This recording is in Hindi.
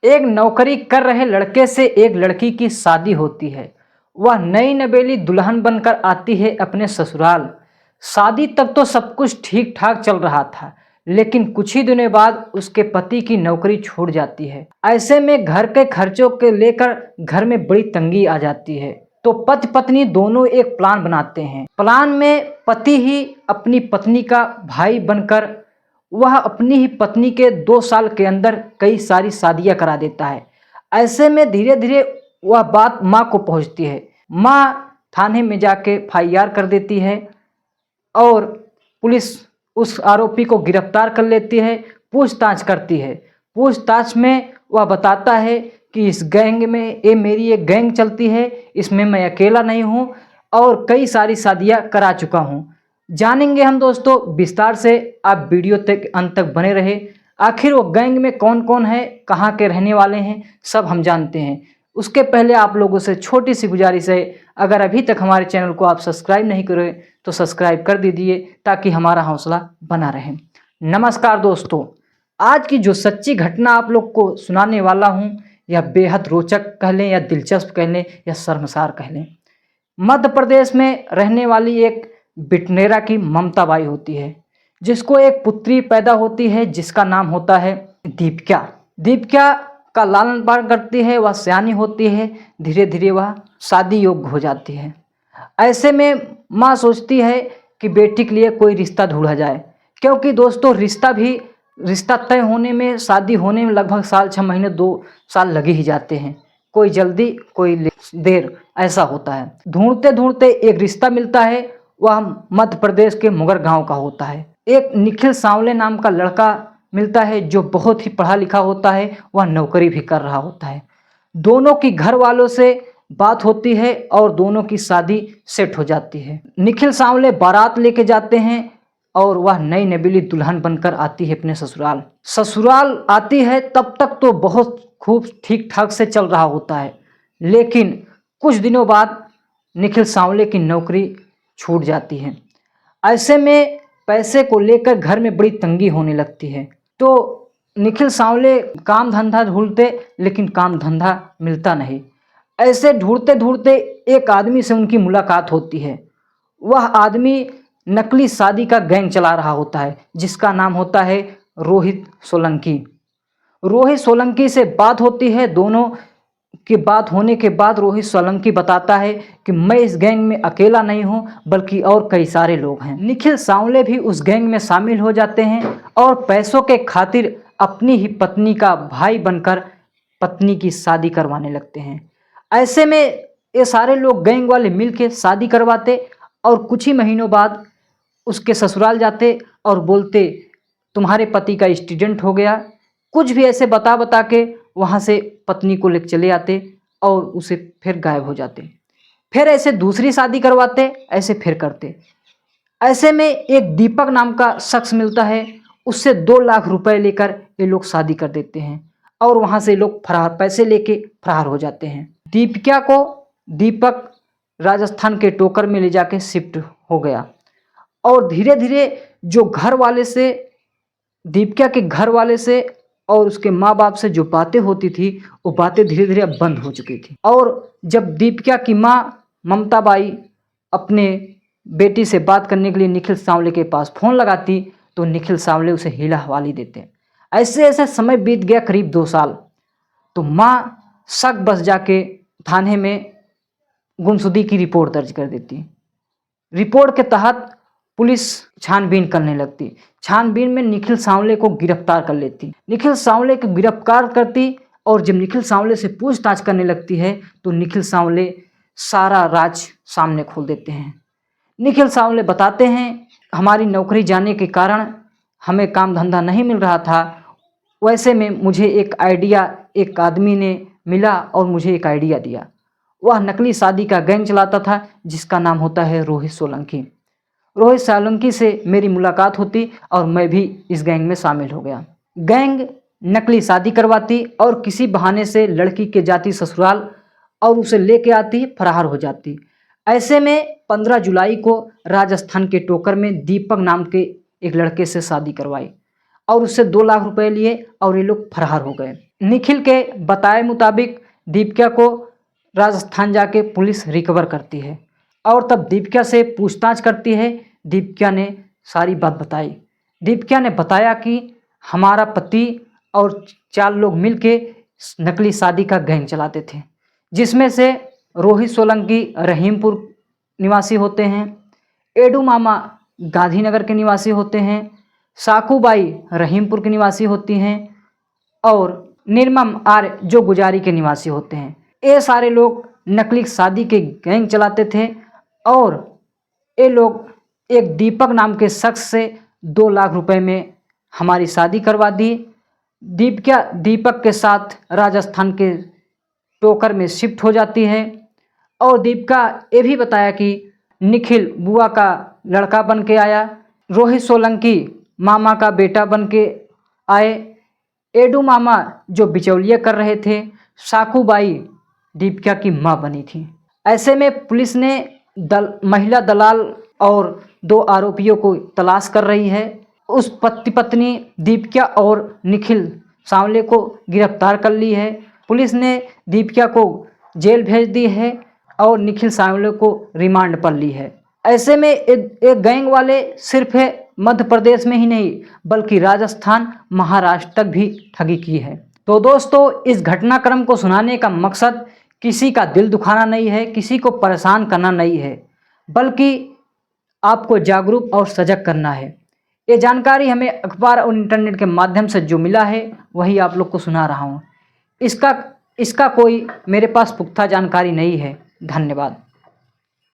एक नौकरी कर रहे लड़के से एक लड़की की शादी होती है। वह नई नवेली दुल्हन बनकर आती है अपने ससुराल। शादी तक तो सब कुछ ठीक ठाक चल रहा था, लेकिन कुछ ही दिनों बाद उसके पति की नौकरी छूट जाती है। ऐसे में घर के खर्चों के लेकर घर में बड़ी तंगी आ जाती है। तो पति पत्नी दोनों एक प्लान बनाते हैं। प्लान में पति ही अपनी पत्नी का भाई बनकर वह अपनी ही पत्नी के 2 साल के अंदर कई सारी शादियां करा देता है। ऐसे में धीरे धीरे वह बात माँ को पहुंचती है। माँ थाने में जाके FIR कर देती है और पुलिस उस आरोपी को गिरफ्तार कर लेती है, पूछताछ करती है। पूछताछ में वह बताता है कि इस गैंग में मेरी एक गैंग चलती है, इसमें मैं अकेला नहीं हूँ और कई सारी शादियाँ करा चुका हूँ। जानेंगे हम दोस्तों विस्तार से, आप वीडियो तक अंत तक बने रहे। आखिर वो गैंग में कौन कौन है, कहाँ के रहने वाले हैं, सब हम जानते हैं। उसके पहले आप लोगों से छोटी सी गुजारिश है, अगर अभी तक हमारे चैनल को आप सब्सक्राइब नहीं करे तो सब्सक्राइब कर दीजिए ताकि हमारा हौसला बना रहे। नमस्कार दोस्तों, आज की जो सच्ची घटना आप लोग को सुनाने वाला हूँ यह बेहद रोचक कह लें या दिलचस्प कह लें या शर्मसार कह लें। मध्य प्रदेश में रहने वाली एक बिटनेरा की ममता बाई होती है, जिसको एक पुत्री पैदा होती है जिसका नाम होता है दीपिका। दीपिका का लालन पालन करती है, वह सयानी होती है, धीरे धीरे वह शादी योग्य हो जाती है। ऐसे में माँ सोचती है कि बेटी के लिए कोई रिश्ता ढूंढा जाए, क्योंकि दोस्तों रिश्ता तय होने में, शादी होने में लगभग साल 6 महीने 2 साल लगे ही जाते हैं। कोई जल्दी कोई देर ऐसा होता है। ढूंढते ढूंढते एक रिश्ता मिलता है, वह मध्य प्रदेश के मुगर गांव का होता है। एक निखिल सांवले नाम का लड़का मिलता है जो बहुत ही पढ़ा लिखा होता है, वह नौकरी भी कर रहा होता है। दोनों की घर वालों से बात होती है और दोनों की शादी सेट हो जाती है। निखिल सांवले बारात लेके जाते हैं और वह नई नवेली दुल्हन बनकर आती है अपने ससुराल। ससुराल आती है तब तक तो बहुत खूब ठीक ठाक से चल रहा होता है, लेकिन कुछ दिनों बाद निखिल सांवले की नौकरी छूट जाती है। ऐसे में पैसे को लेकर घर में बड़ी तंगी होने लगती है। तो निखिल सांवले काम धंधा ढूंढते, लेकिन काम धंधा मिलता नहीं। ऐसे ढूंढते ढूंढते एक आदमी से उनकी मुलाकात होती है। वह आदमी नकली शादी का गैंग चला रहा होता है, जिसका नाम होता है रोहित सोलंकी। रोहित सोलंकी से बात होती है। दोनों की बात होने के बाद रोहित सोलंकी बताता है कि मैं इस गैंग में अकेला नहीं हूं, बल्कि और कई सारे लोग हैं। निखिल सांवले भी उस गैंग में शामिल हो जाते हैं और पैसों के खातिर अपनी ही पत्नी का भाई बनकर पत्नी की शादी करवाने लगते हैं। ऐसे में ये सारे लोग गैंग वाले मिलके शादी करवाते और कुछ ही महीनों बाद उसके ससुराल जाते और बोलते तुम्हारे पति का एक्सीडेंट हो गया। कुछ भी ऐसे बता के वहाँ से पत्नी को लेकर चले आते और उसे फिर गायब हो जाते। फिर ऐसे दूसरी शादी करवाते, ऐसे फिर करते। ऐसे में एक दीपक नाम का शख्स मिलता है, उससे 2 लाख रुपए लेकर ये लोग शादी कर देते हैं और वहाँ से लोग पैसे लेके फरार हो जाते हैं। दीपिका को दीपक राजस्थान के टोकर में ले जाके शिफ्ट हो गया और धीरे धीरे जो घर वाले से, दीपिका के घर वाले से और उसके माँ बाप से जो बातें होती थी, वो बातें धीरे धीरे अब बंद हो चुकी थी। और जब दीपिका की माँ ममता बाई अपने बेटी से बात करने के लिए निखिल सांवले के पास फ़ोन लगाती, तो निखिल सांवले उसे हीला हवाली देते। ऐसे ऐसे समय बीत गया करीब 2 साल। तो माँ शक बस जाके थाने में गुमशुदगी की रिपोर्ट दर्ज कर देती। रिपोर्ट के तहत पुलिस छानबीन करने लगती। छानबीन में निखिल सांवले को गिरफ्तार कर लेती। निखिल सांवले को गिरफ्तार करती और जब निखिल सांवले से पूछताछ करने लगती है तो निखिल सांवले सारा राज सामने खोल देते हैं। निखिल सांवले बताते हैं हमारी नौकरी जाने के कारण हमें काम धंधा नहीं मिल रहा था। वैसे में मुझे एक आदमी ने मिला और मुझे एक आइडिया दिया। वह नकली शादी का गैंग चलाता था जिसका नाम होता है रोहित सोलंकी। रोहित सोलंकी से मेरी मुलाकात होती और मैं भी इस गैंग में शामिल हो गया। गैंग नकली शादी करवाती और किसी बहाने से लड़की के जाती ससुराल और उसे लेके आती, फरार हो जाती। ऐसे में 15 जुलाई को राजस्थान के टोकर में दीपक नाम के एक लड़के से शादी करवाई और उससे 2 लाख रुपए लिए और ये लोग फरार हो गए। निखिल के बताए मुताबिक दीपिका को राजस्थान जाके पुलिस रिकवर करती है और तब दीपिका से पूछताछ करती है। दीपिका ने सारी बात बताई। दीपिका ने बताया कि हमारा पति और 4 लोग मिलके नकली शादी का गैंग चलाते थे, जिसमें से रोहित सोलंकी रहीमपुर निवासी होते हैं, एडू मामा गांधीनगर के निवासी होते हैं, साकूबाई रहीमपुर के निवासी होती हैं और निर्मम आर्य जो गुजारी के निवासी होते हैं। ये सारे लोग नकली शादी के गैंग चलाते थे और ये लोग एक दीपक नाम के शख्स से 2 लाख रुपए में हमारी शादी करवा दी। दीपिका दीपक के साथ राजस्थान के टोकर में शिफ्ट हो जाती है और दीपिका ये भी बताया कि निखिल बुआ का लड़का बन के आया, रोहित सोलंकी मामा का बेटा बन के आए, एडू मामा जो बिचौलिया कर रहे थे, साकूबाई दीपिका की माँ बनी थी। ऐसे में पुलिस ने महिला दलाल और 2 आरोपियों को तलाश कर रही है। उस पति पत्नी दीपिका और निखिल सांवले को गिरफ्तार कर ली है। पुलिस ने दीपिका को जेल भेज दी है और निखिल सांवले को रिमांड पर ली है। ऐसे में एक गैंग वाले सिर्फ मध्य प्रदेश में ही नहीं बल्कि राजस्थान महाराष्ट्र तक भी ठगी की है। तो दोस्तों, इस घटनाक्रम को सुनाने का मकसद किसी का दिल दुखाना नहीं है, किसी को परेशान करना नहीं है, बल्कि आपको जागरूक और सजग करना है। ये जानकारी हमें अखबार और इंटरनेट के माध्यम से जो मिला है वही आप लोग को सुना रहा हूँ। इसका कोई मेरे पास पुख्ता जानकारी नहीं है। धन्यवाद।